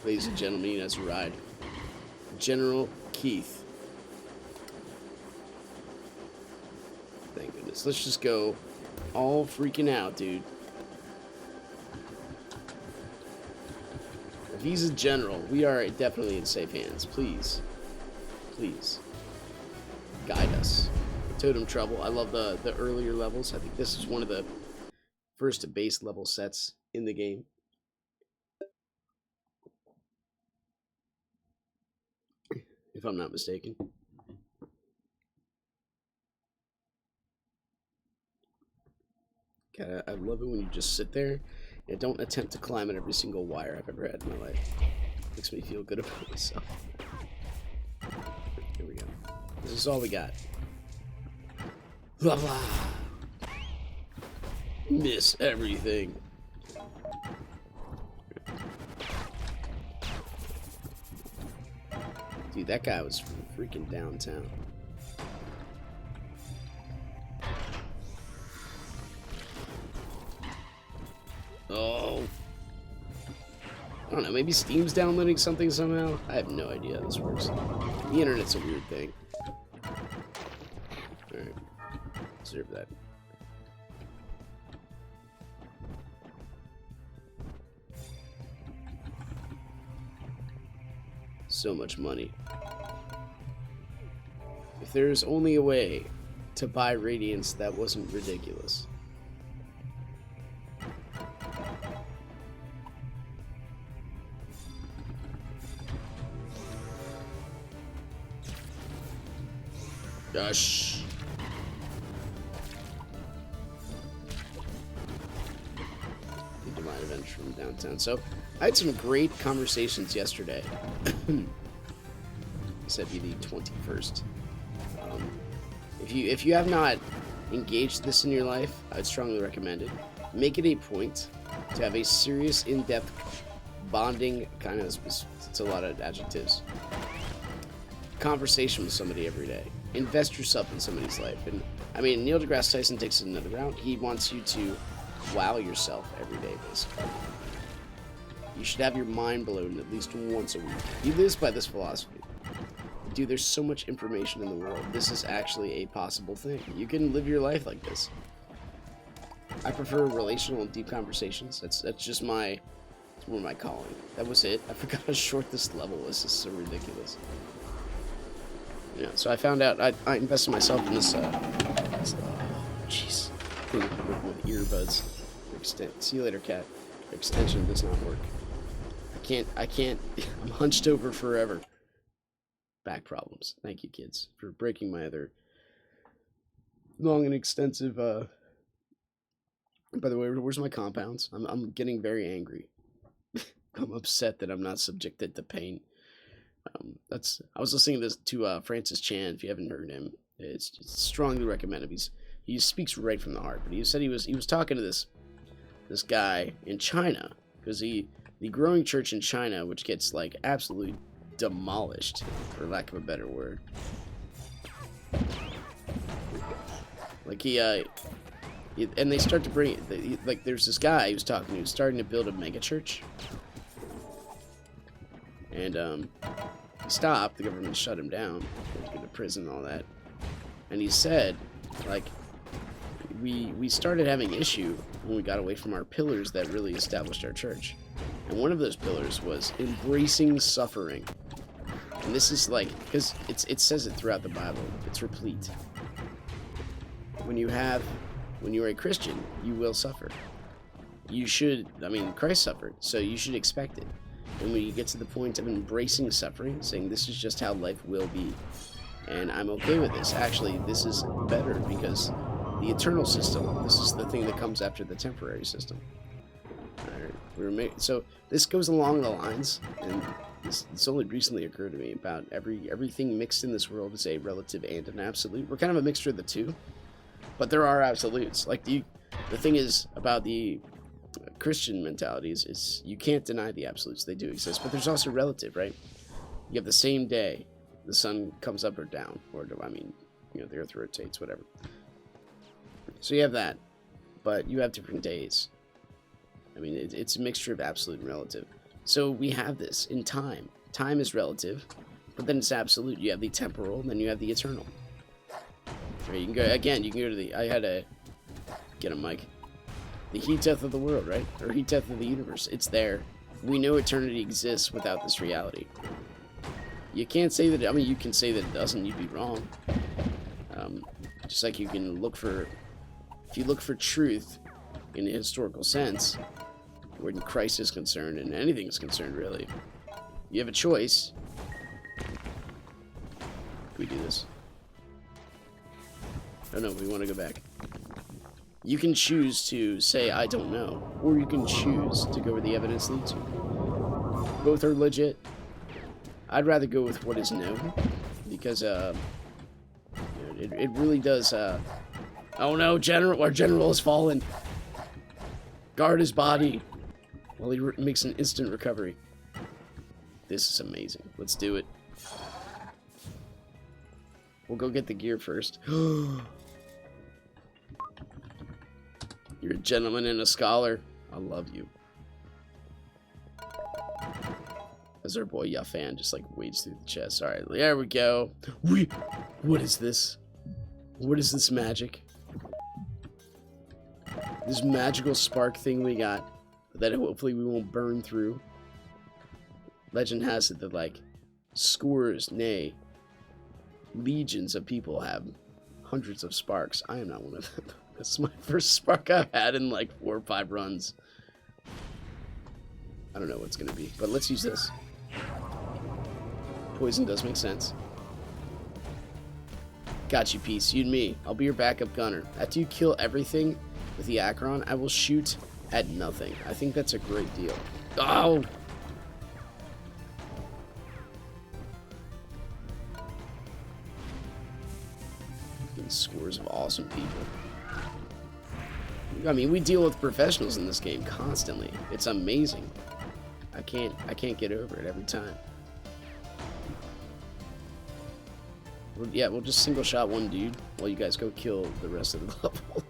Ladies and gentlemen, he has a ride. General Keith. Thank goodness. Let's just go all freaking out, dude. If he's a general, we are definitely in safe hands. Please. Please. Guide us. Totem Trouble. I love the earlier levels. I think this is one of the first base level sets in the game. If I'm not mistaken. God, I love it when you just sit there and don't attempt to climb at every single wire I've ever had in my life. Makes me feel good about myself. Here we go. This is all we got. Blah blah. Miss everything. Dude, that guy was from freaking downtown. Oh. I don't know, maybe Steam's downloading something somehow? I have no idea how this works. The internet's a weird thing. Alright. Observe that. So much money. If there's only a way to buy Radiance that wasn't ridiculous. Gosh. Divine Adventure from downtown. So, I had some great conversations yesterday. This would be the 21st. If you have not engaged this in your life, I'd strongly recommend it. Make it a point to have a serious, in-depth bonding kind of. It's a lot of adjectives. Conversation with somebody every day. Invest yourself in somebody's life. And I mean, Neil deGrasse Tyson takes it another route. He wants you to wow yourself every day, basically. You should have your mind blown at least once a week. He lives by this philosophy. Dude, there's so much information in the world. This is actually a possible thing. You can live your life like this. I prefer relational and deep conversations. That's just my, it's more my calling. That was it. I forgot how short this level was. This is so ridiculous. Yeah, so I found out, I invested myself in this jeez, thing with earbuds. See you later, cat. Extension does not work. I can't, I'm hunched over forever. Back problems. Thank you, kids, for breaking my other long and extensive, by the way, where's my compounds? I'm getting very angry. I'm upset that I'm not subjected to pain. I was listening to this to Francis Chan. If you haven't heard him, it's strongly recommended. He speaks right from the heart. But he said he was talking to this guy in China, because the growing church in China, which gets like absolutely demolished, for lack of a better word. Like and they start to bring it. Like there's this guy he was talking to, who's starting to build a mega church. And he stopped. The government shut him down. He had to go to prison and all that. And he said, like, we started having issue when we got away from our pillars that really established our church. And one of those pillars was embracing suffering. And this is like, because it says it throughout the Bible. It's replete. When you are a Christian, you will suffer. You should, I mean, Christ suffered, so you should expect it. And when you get to the point of embracing suffering, saying this is just how life will be, and I'm okay with this. Actually, this is better because the eternal system, this is the thing that comes after the temporary system. So this goes along the lines, and this only recently occurred to me, about everything mixed in this world is a relative and an absolute. We're kind of a mixture of the two, but there are absolutes. Like the thing is about the Christian mentalities is you can't deny the absolutes. They do exist, but there's also relative, right? You have the same day, the sun comes up or down, or I mean, the earth rotates, whatever. So you have that, but you have different days. I mean, it's a mixture of absolute and relative. So we have this in time. Time is relative, but then it's absolute. You have the temporal, and then you have the eternal. Right, you can go again. You can go to the. I had to get a mic. The heat death of the world, right? Or heat death of the universe. It's there. We know eternity exists without this reality. You can't say that. I mean, you can say that it doesn't. You'd be wrong. Just like you can look for. If you look for truth in a historical sense, when Christ is concerned and anything is concerned, really, you have a choice. Can we do this? Oh no, we want to go back. You can choose to say, I don't know, or you can choose to go where the evidence leads you. Both are legit. I'd rather go with what is known, because it really does. Oh no, our general has fallen. Guard his body while he makes an instant recovery. This is amazing. Let's do it. We'll go get the gear first. You're a gentleman and a scholar. I love you. As our boy Yafan just like wades through the chest. Alright, there we go. What is this? What is this magic? This magical spark thing we got that hopefully we won't burn through. Legend has it that like scores, nay, legions of people have hundreds of sparks. I am not one of them. This is my first spark I've had in like 4 or 5 runs. I don't know what it's gonna be, but let's use this. Poison does make sense. Got you, Peace. You and me. I'll be your backup gunner. After you kill everything with the Acheron, I will shoot at nothing. I think that's a great deal. Oh! Scores of awesome people. I mean, we deal with professionals in this game constantly. It's amazing. I can't get over it every time. Yeah, we'll just single shot one dude while you guys go kill the rest of the level.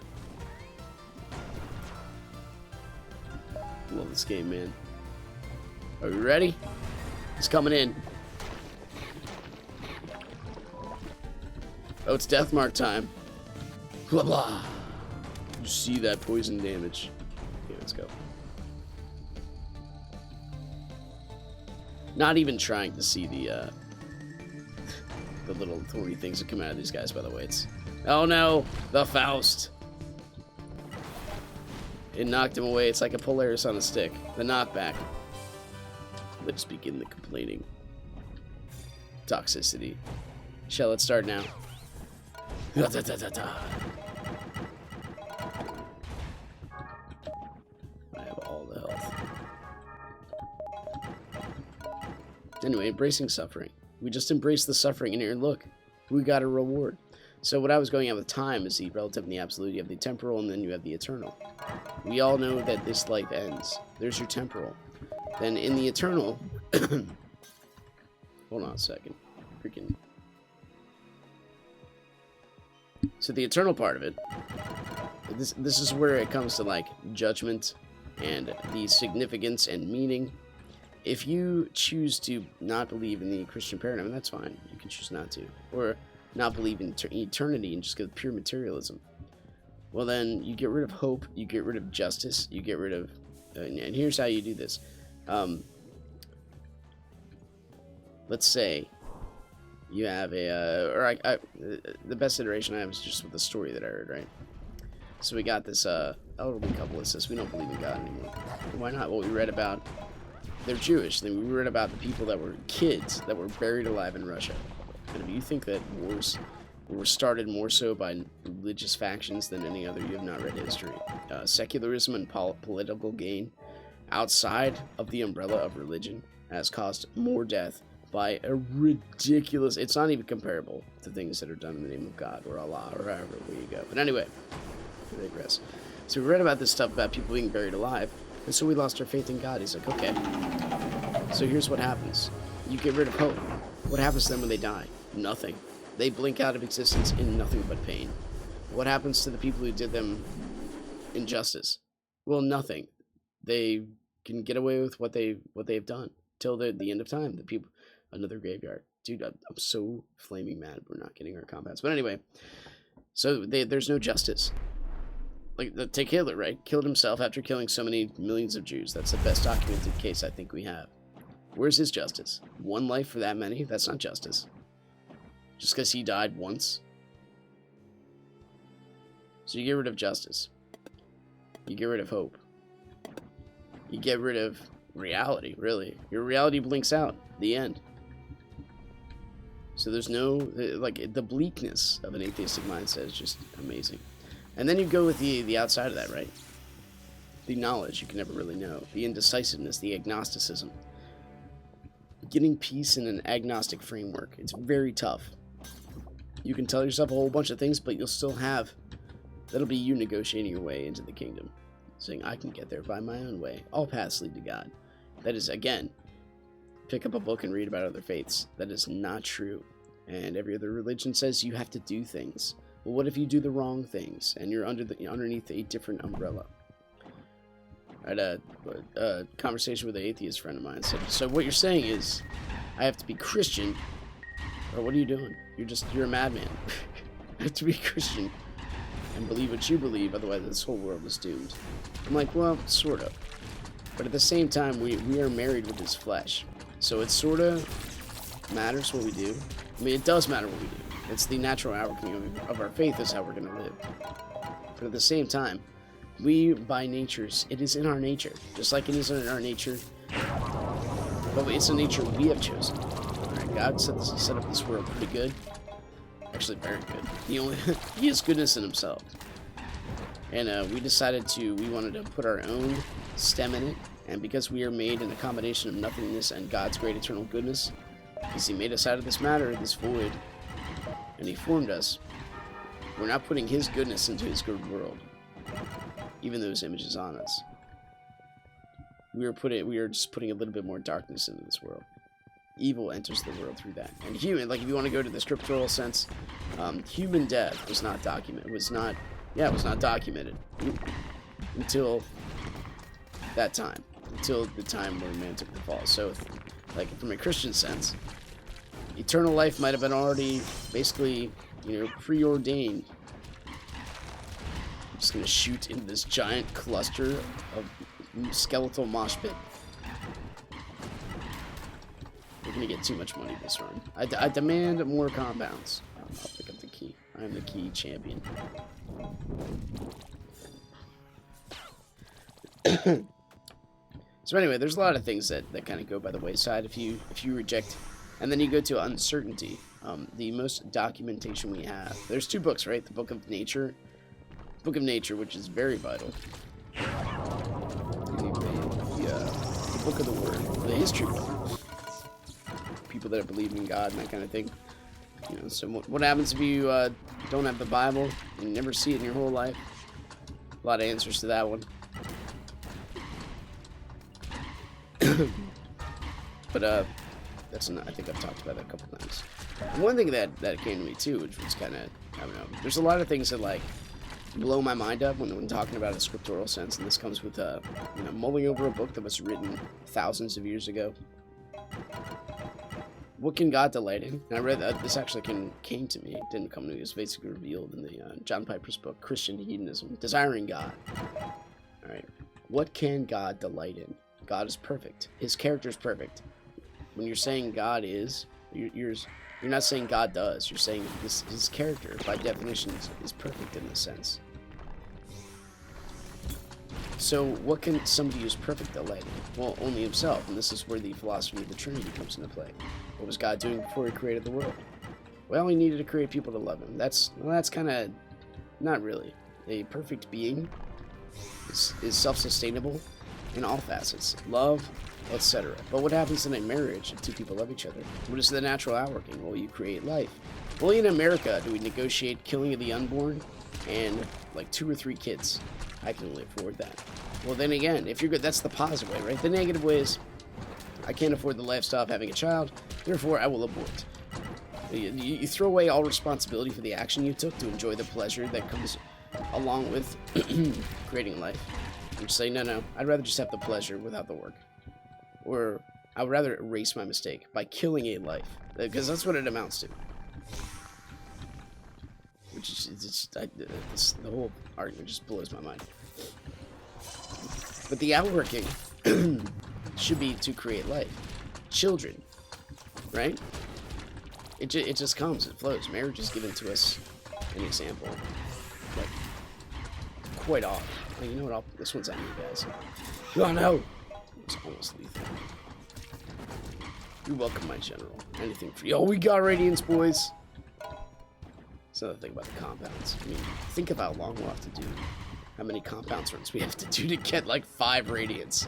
Love this game, man. Are we ready? He's coming in. Oh, it's death mark time. Blah blah. You see that poison damage. Okay, let's go. Not even trying to see the little thorny things that come out of these guys, by the way. It's... Oh no! The Faust! It knocked him away. It's like a Polaris on a stick. The knockback. Let's begin the complaining. Toxicity. Shall it start now? Da, da, da, da, da. I have all the health. Anyway, embracing suffering. We just embrace the suffering in here, and look, we got a reward. So what I was going at with time is the relative and the absolute. You have the temporal, and then you have the eternal. We all know that this life ends. There's your temporal. Then in the eternal... Hold on a second. Freaking... So the eternal part of it, this is where it comes to like judgment and the significance and meaning. If you choose to not believe in the Christian paradigm, that's fine. You can choose not to, or not believe in eternity and just go pure materialism. Well, then you get rid of hope, you get rid of justice, you get rid of, and here's how you do this. Let's say you have the best iteration I have is just with the story that I heard, right? So we got this elderly couple that says we don't believe in God anymore. Why not? Well, we read about they're Jewish. Then we read about the people that were kids that were buried alive in Russia. And if you think that wars were started more so by religious factions than any other, you have not read history. Secularism and political gain outside of the umbrella of religion has caused more death by a ridiculous... It's not even comparable to things that are done in the name of God or Allah or however way you go. But anyway, I digress. So we read about this stuff about people being buried alive, and so we lost our faith in God. He's like, okay, so here's what happens. You get rid of hope. What happens to them when they die? Nothing. They blink out of existence in nothing but pain. What happens to the people who did them injustice? Well, nothing. They can get away with what they've done till the end of time. The people, another graveyard, dude. I'm so flaming mad we're not getting our combats. But anyway, so there's no justice. Like, take Hitler, right? Killed himself after killing so many millions of Jews. That's the best documented case I think we have. Where's his justice? One life for that many? That's not justice. Just because he died once. So you get rid of justice. You get rid of hope. You get rid of reality, really. Your reality blinks out. The end. So there's no, like, the bleakness of an atheistic mindset is just amazing. And then you go with the outside of that, right? The knowledge you can never really know. The indecisiveness, the agnosticism. Getting peace in an agnostic framework. It's very tough. You can tell yourself a whole bunch of things, but you'll still have... That'll be you negotiating your way into the kingdom. Saying, I can get there by my own way. All paths lead to God. That is, again, pick up a book and read about other faiths. That is not true. And every other religion says you have to do things. Well, what if you do the wrong things and you're underneath a different umbrella? I had a conversation with an atheist friend of mine. So what you're saying is, I have to be Christian, or what are you doing? You're a madman. I have to be Christian and believe what you believe, otherwise this whole world is doomed. I'm like, well, sort of. But at the same time, we are married with this flesh. So it sort of matters what we do. I mean, it does matter what we do. It's the natural outworking of our faith is how we're going to live. But at the same time, we, by natures, it is in our nature. Just like it is in our nature. But it's a nature we have chosen. Alright, God set up this world pretty good. Actually, very good. He has goodness in himself. And we wanted to put our own stem in it. And because we are made in a combination of nothingness and God's great eternal goodness, because he made us out of this matter, this void, and he formed us, we're not putting his goodness into his good world, even though his image is on us. We are just putting a little bit more darkness into this world. Evil enters the world through that. And human, like if you want to go to the scriptural sense, human death was not documented. It was not documented until that time, until the time where man took the fall. So, like from a Christian sense, eternal life might have been already basically, preordained. I'm just gonna shoot into this giant cluster of skeletal mosh pit. We're gonna get too much money this run. I demand more compounds. I'll pick up the key. I am the key champion. So anyway, there's a lot of things that kind of go by the wayside if you reject, and then you go to uncertainty. The most documentation we have. There's two books, right? The Book of Nature, which is very vital. The Book of the Word, the history book. People that believe in God and that kind of thing. So what happens if you don't have the Bible and never see it in your whole life? A lot of answers to that one. But that's not, I think I've talked about that a couple times. And one thing that came to me too, which was kind of, I don't know, there's a lot of things that like blow my mind up when talking about a scriptural sense, and this comes with mulling over a book that was written thousands of years ago. What can God delight in? And I read that this actually came to me. It didn't come to me. It was basically revealed in the John Piper's book, Christian Hedonism, Desiring God. All right, what can God delight in? God is perfect. His character is perfect. When you're saying God is, you're not saying God does. You're saying his character, by definition, is perfect in this sense. So what can somebody who's perfect delight in? Well, only himself. And this is where the philosophy of the Trinity comes into play. What was God doing before he created the world? Well, he needed to create people to love him. That's kind of not really. A perfect being is self-sustainable in all facets, love, etc. But what happens in a marriage if two people love each other? What is the natural outworking? Well, you create life. Only in America do we negotiate killing of the unborn and like 2 or 3 kids. I can only afford that. Well, then again, if you're good, that's the positive way, right? The negative way is I can't afford the lifestyle of having a child, therefore I will abort. You throw away all responsibility for the action you took to enjoy the pleasure that comes along with creating life. and just say, no, I'd rather just have the pleasure without the work. Or I would rather erase my mistake by killing a life. Because that's what it amounts to. Which is the whole argument just blows my mind. But the outworking should be to create life. Children, right? It just comes, it flows. Marriage is given to us an example, like, quite often. Oh, you know what? This one's on you guys. Oh no! It's almost lethal. You're welcome, my general. Anything for you. Oh, we got radiance, boys! That's another thing about the compounds. I mean, think of how long we'll have to do. How many compounds runs we have to do to get, like, 5 radiance.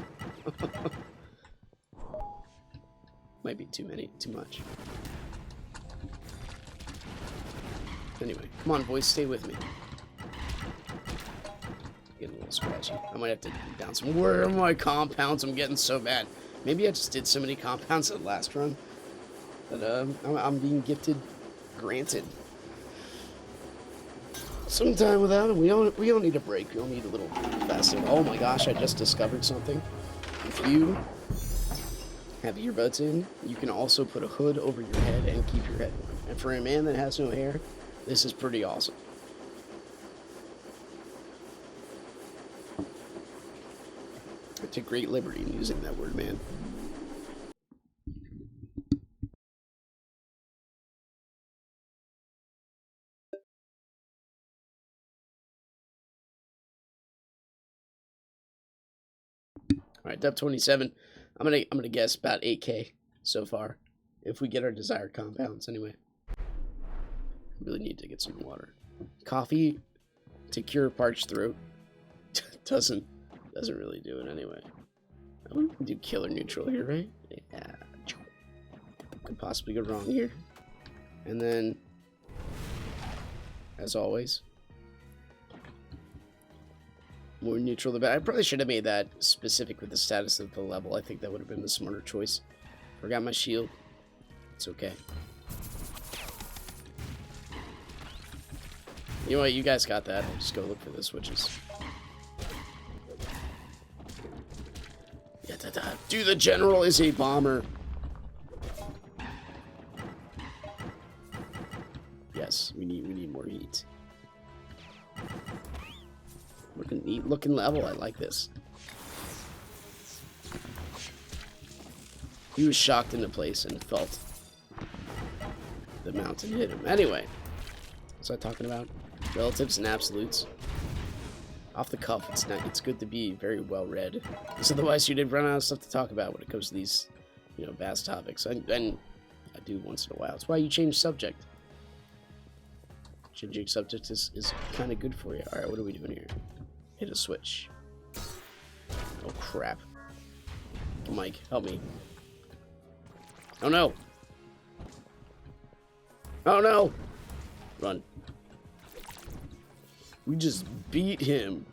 Might be too many, too much. Anyway, come on, boys, stay with me. Getting a little scratchy. I might have to down some. Where are my compounds? I'm getting so bad. Maybe I just did so many compounds at the last run that I'm being granted. Sometime without them, we don't need a break. We don't need a little fasting. Oh my gosh, I just discovered something. If you have earbuds in, you can also put a hood over your head and keep your head warm. And for a man that has no hair, this is pretty awesome. I took great liberty in using that word, man. All right, depth 27. I'm gonna guess about 8K so far, if we get our desired compounds. Anyway, really need to get some water. Coffee to cure parched throat doesn't really do it anyway. I would do killer neutral here, right? Yeah, could possibly go wrong here. And then, as always, more neutral the better. I probably should have made that specific with the status of the level. I think that would have been the smarter choice. Forgot my shield. It's okay. You know what? You guys got that. I'll just go look for the switches. Yeah, dude, the general is a bomber. Yes, we need more heat. Looking neat, looking level. I like this. He was shocked into place and felt the mountain hit him. Anyway, what's I talking about? Relatives and absolutes. Off the cuff, it's good to be very well read, because otherwise you'd run out of stuff to talk about when it comes to these, you know, vast topics. And I do once in a while. It's why you change subject. Changing subject is kind of good for you. All right, what are we doing here? Hit a switch. Oh crap! Mike, help me! Oh no! Oh no! Run! We just beat him.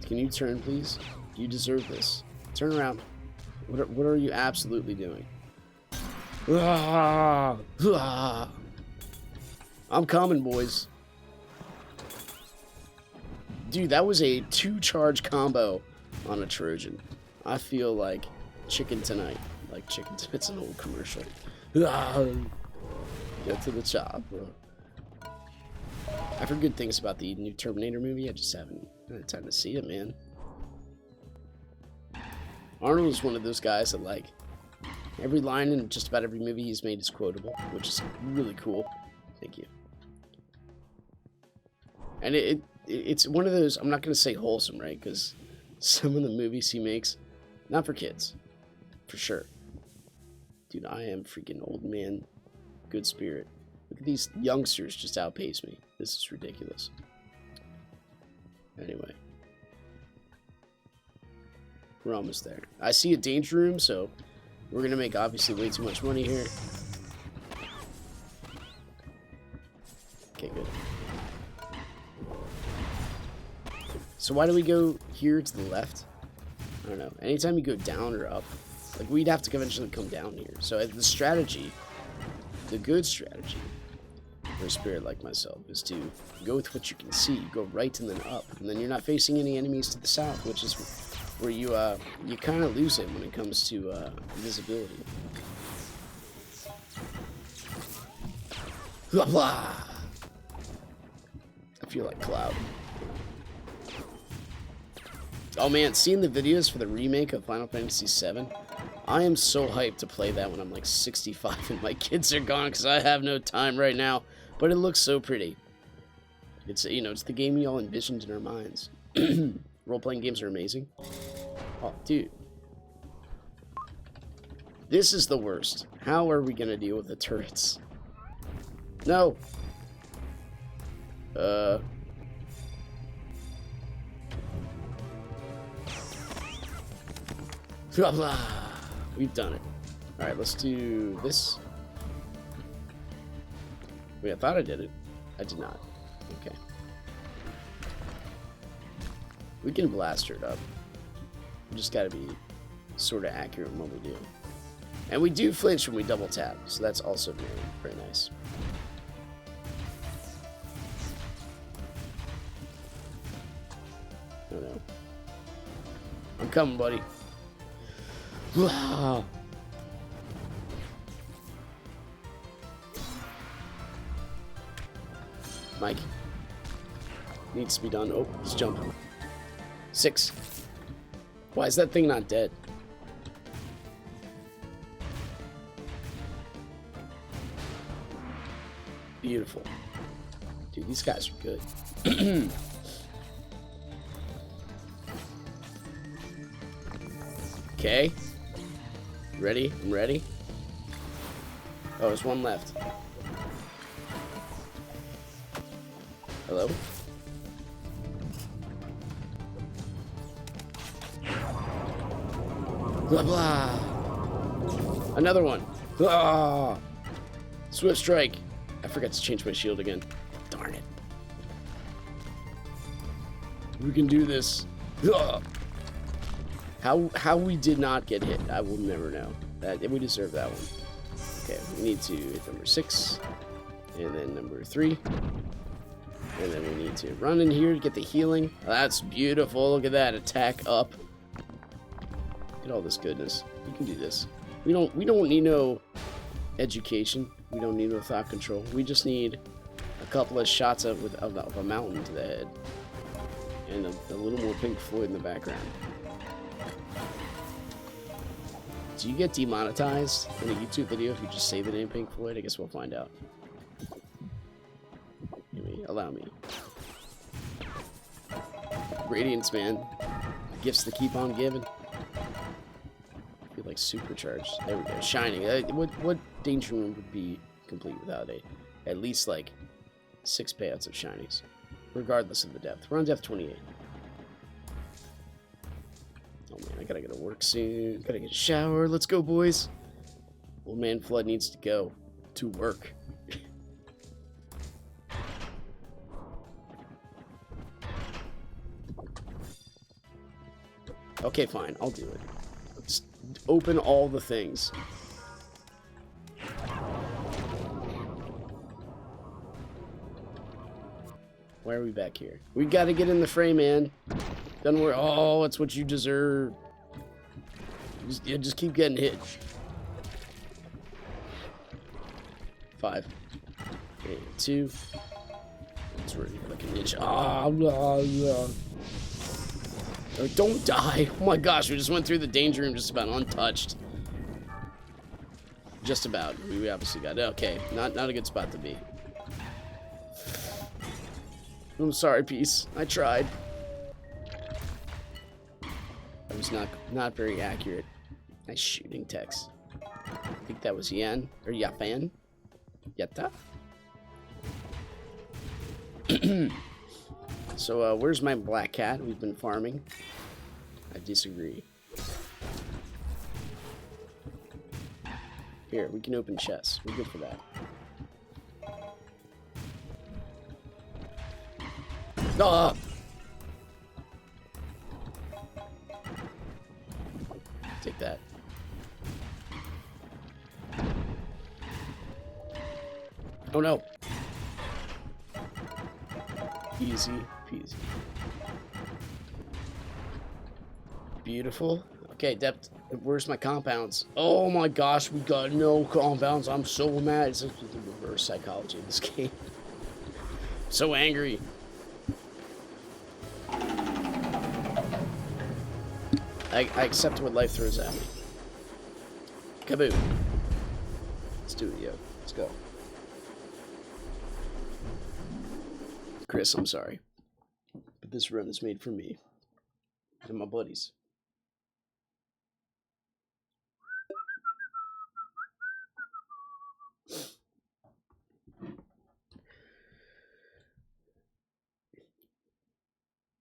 Can you turn, please? You deserve this. Turn around. What are you absolutely doing? Ah! Ah! I'm coming, boys. Dude, that was a 2-charge combo on a Trojan. I feel like chicken tonight. Like chicken. It's an old commercial. Ah! Get to the chop, bro. I've heard good things about the new Terminator movie. I just haven't had time to see it, man. Arnold is one of those guys that, like, every line in just about every movie he's made is quotable, which is really cool. Thank you. And it's one of those, I'm not going to say wholesome, right? Because some of the movies he makes, not for kids, for sure. Dude, I am freaking old man, good spirit. Look at these youngsters just outpace me. This is ridiculous. Anyway. We're almost there. I see a danger room, so we're going to make obviously way too much money here. Okay, good. So why do we go here to the left? I don't know. Anytime you go down or up, like, we'd have to eventually come down here. So the strategy, the good strategy, for a spirit like myself is to go with what you can see, go right and then up, and then you're not facing any enemies to the south, which is where you kind of lose it when it comes to visibility. Blah, blah. I feel like Cloud. Oh man, seeing the videos for the remake of Final Fantasy VII, I am so hyped to play that when I'm like 65 and my kids are gone because I have no time right now. But it looks so pretty. It's, you know, it's the game we all envisioned in our minds. Role-playing games are amazing. Oh, dude. This is the worst. How are we going to deal with the turrets? No. Blah, blah. We've done it. Alright, let's do this. Wait, I thought I did it. I did not. Okay. We can blast her up. We just gotta be sort of accurate in what we do. And we do flinch when we double tap, so that's also very, very nice. Oh no. I'm coming, buddy. Mike. Needs to be done. Oh, he's jumping. 6. Why is that thing not dead? Beautiful. Dude, these guys are good. Okay. Ready? I'm ready. Oh, there's one left. Hello? Blah, blah. Another one. Ah. Swift strike. I forgot to change my shield again. Darn it. We can do this. Ah. How we did not get hit, I will never know. We deserve that one. Okay, we need to hit number 6, and then number 3, and then we need to run in here to get the healing. That's beautiful. Look at that attack up. Look at all this goodness. We can do this. We don't need no education. We don't need no thought control. We just need a couple of shots of a mountain to the head, and a little more Pink Floyd in the background. Do you get demonetized in a YouTube video if you just say the name Pink Floyd? I guess we'll find out. Allow me. Radiance, man. Gifts to keep on giving. I feel like supercharged. There we go. Shining. What danger room would be complete without at least like 6 payouts of shinies, regardless of the depth? We're on depth 28. Oh man, I gotta go to work soon. Gotta get a shower. Let's go, boys. Old man Flood needs to go to work. Okay, fine. I'll do it. Let's open all the things. Why are we back here? We gotta get in the fray, man. Don't worry. Oh, it's what you deserve. Just keep getting hit. 5. 2. It's really like a ninja. Oh, don't die. Oh my gosh, we just went through the danger room just about untouched. Just about. We obviously got it. Okay, not a good spot to be. I'm sorry, Peace. I tried. I was not very accurate. Nice shooting text. I think that was Yan or Yafan. Yatta. So where's my black cat? We've been farming. I disagree. Here, we can open chests. We're good for that. Ah! Take that. Oh no. Easy peasy. Beautiful. Okay, depth. Where's my compounds? Oh my gosh, we got no compounds. I'm so mad. It's like the reverse psychology of this game. So angry. I accept what life throws at me. Kaboom. Let's do it, yo. Let's go. Chris, I'm sorry. But this run is made for me and my buddies.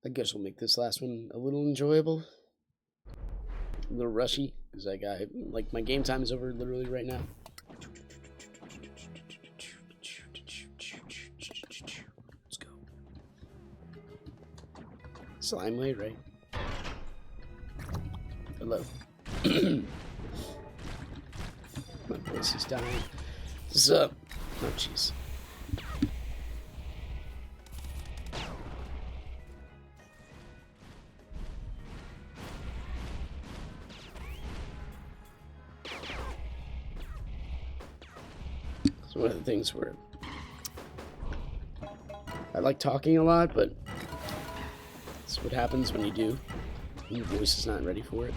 I guess we'll make this last one a little enjoyable. A little rushy, because I got, like, my game time is over literally right now. Let's go. Slime way, right? Hello. My voice is dying. What's up? Oh, jeez. One of the things where I like talking a lot, but that's what happens when you do. Your voice is not ready for it.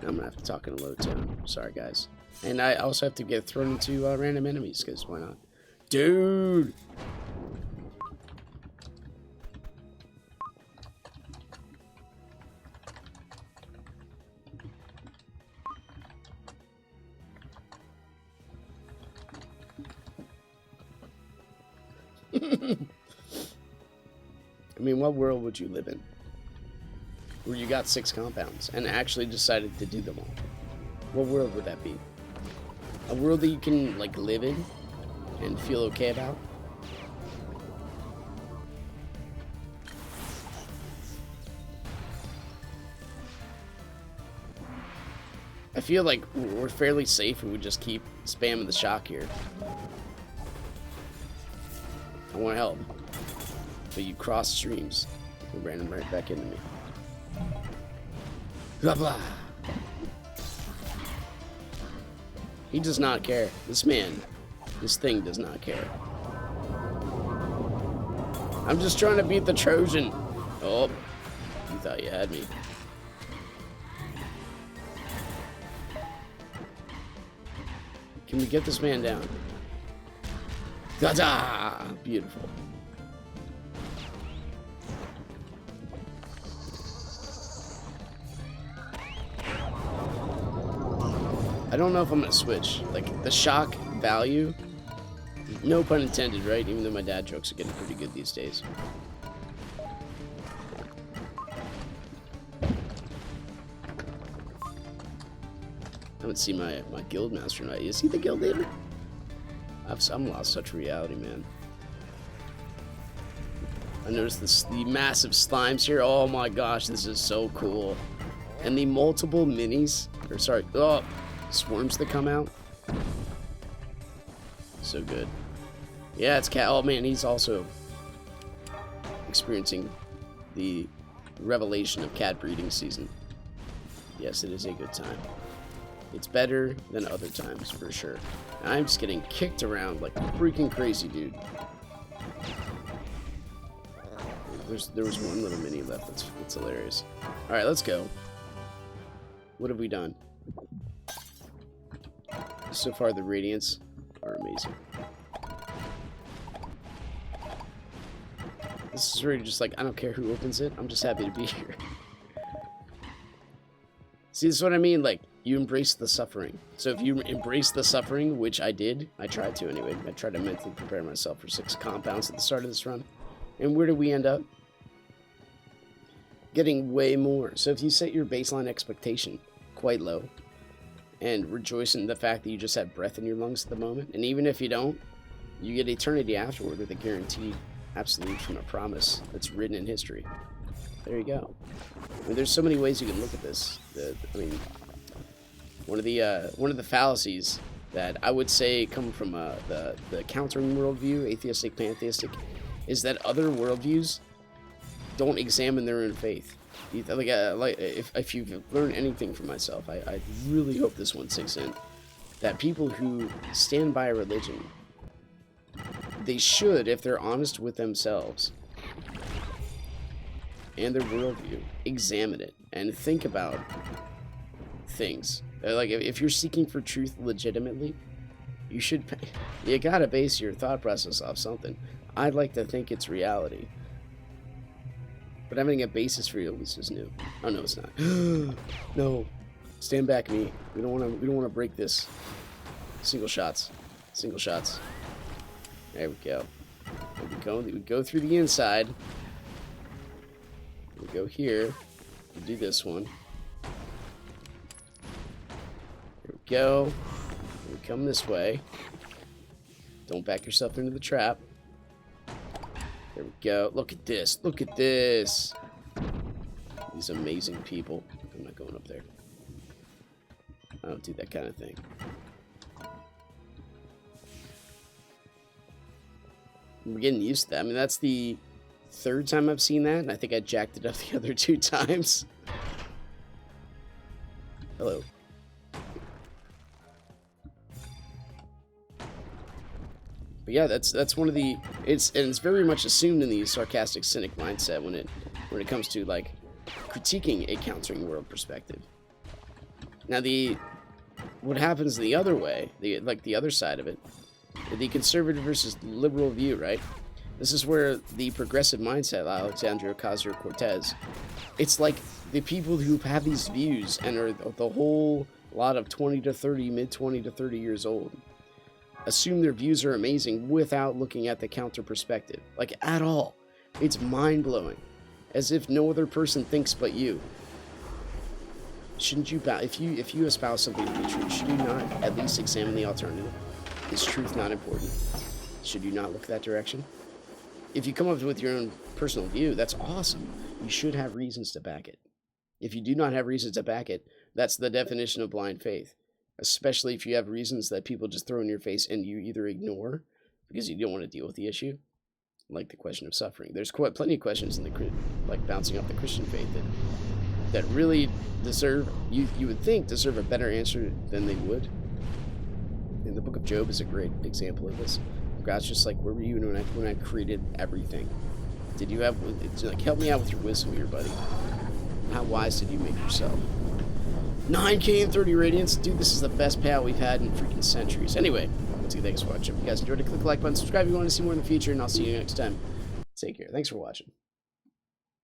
I'm gonna have to talk in a low tone. Sorry, guys. And I also have to get thrown into random enemies, because why not? Dude! I mean, what world would you live in where you got 6 compounds and actually decided to do them all? What world would that be? A world that you can, like, live in and feel okay about? I feel like we're fairly safe if we just keep spamming the shock here. I want to help, but you cross streams. You ran him right back into me. Blah blah. He does not care. This man, this thing does not care. I'm just trying to beat the Trojan. Oh, you thought you had me. Can we get this man down? Ta-da! Beautiful. I don't know if I'm gonna switch. Like, the shock value, no pun intended, right? Even though my dad jokes are getting pretty good these days. I haven't seen my guild master tonight. Is he the guild leader? I'm lost such reality, man. I noticed the massive slimes here. Oh my gosh, this is so cool. And the multiple minis, or sorry, swarms that come out. So good. Yeah, it's cat. Oh man, he's also experiencing the revelation of cat breeding season. Yes, it is a good time. It's better than other times, for sure. I'm just getting kicked around like freaking crazy, dude. There was one little mini left. That's hilarious. All right, let's go. What have we done? So far, the radiants are amazing. This is really just like, I don't care who opens it. I'm just happy to be here. See, this is what I mean. Like, you embrace the suffering. So if you embrace the suffering, which I did, I tried to anyway. I tried to mentally prepare myself for 6 compounds at the start of this run. And where did we end up? Getting way more. So if you set your baseline expectation quite low and rejoice in the fact that you just have breath in your lungs at the moment, and even if you don't, you get eternity afterward with a guaranteed absolute from a promise that's written in history. There you go. I mean, there's so many ways you can look at this. I mean, one of the fallacies that I would say come from the countering worldview, atheistic, pantheistic, is that other worldviews don't examine their own faith. Like if you've learned anything from myself, I really hope this one sinks in. That people who stand by a religion, they should, if they're honest with themselves and their worldview, examine it and think about things. Like, if you're seeking for truth legitimately, you gotta base your thought process off something. I'd like to think it's reality, but having a basis for this is new. Oh no, it's not. No, stand back, me. We don't want to break this. Single shots. There we go. We go through the inside. We go here. We do this one. Here we go. We come this way. Don't back yourself into the trap. There we go. Look at this. Look at this. These amazing people. I'm not going up there. I don't do that kind of thing. We're getting used to that. I mean, that's the third time I've seen that, and I think I jacked it up the other 2 times. Hello. But yeah, that's one of the it's very much assumed in the sarcastic cynic mindset when it comes to like critiquing a countering world perspective. Now what happens the other way, the other side of it, the conservative versus liberal view, right? This is where the progressive mindset, Alexandria Ocasio-Cortez, it's like the people who have these views and are the whole lot of 20 to 30, mid 20 to 30 years old, assume their views are amazing without looking at the counter perspective, like at all. It's mind-blowing, as if no other person thinks but you. Shouldn't you, if you espouse something to be true, should you not at least examine the alternative? Is truth not important? Should you not look that direction? If you come up with your own personal view, that's awesome. You should have reasons to back it. If you do not have reasons to back it, that's the definition of blind faith. Especially if you have reasons that people just throw in your face and you either ignore because you don't want to deal with the issue, like the question of suffering. There's plenty of questions in like bouncing off the Christian faith that really deserve, you would think, deserve a better answer than they would. And the book of Job is a great example of this. God's just like, where were you when I created everything? Did you have, like, help me out with your wisdom here, buddy. How wise did you make yourself? 9K and 30 radiance. Dude, this is the best payout we've had in freaking centuries. Anyway, thanks for watching. If you guys enjoyed it, click the like button, subscribe if you want to see more in the future, and I'll see you next time. Take care. Thanks for watching.